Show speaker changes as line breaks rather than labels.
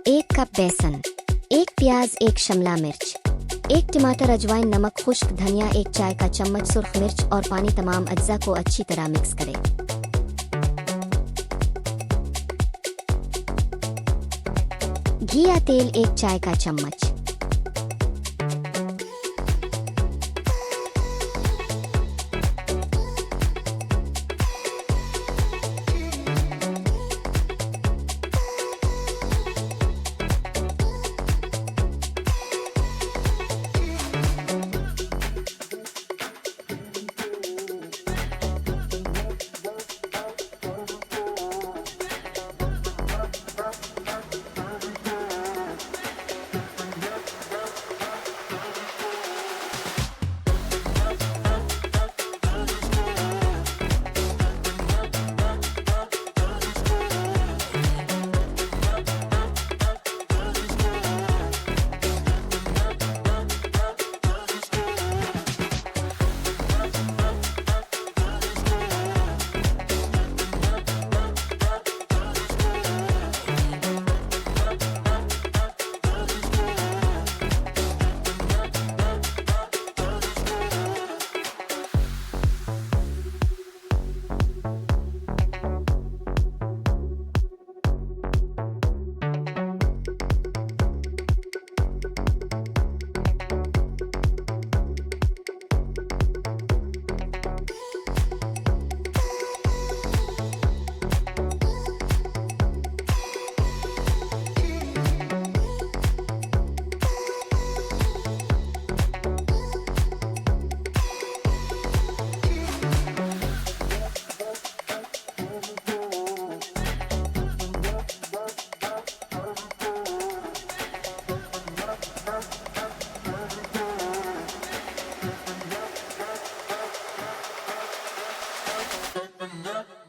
1 cup बेसन, 1 प्याज, 1 शिमला मिर्च, 1 टमाटर, अजवाइन, नमक, खुश्क धनिया, 1 चाय का चम्मच सुर्ख मिर्च और पानी। तमाम अज्जा को अच्छी तरह मिक्स करें। घी या तेल 1 चाय का चम्मच।
Up.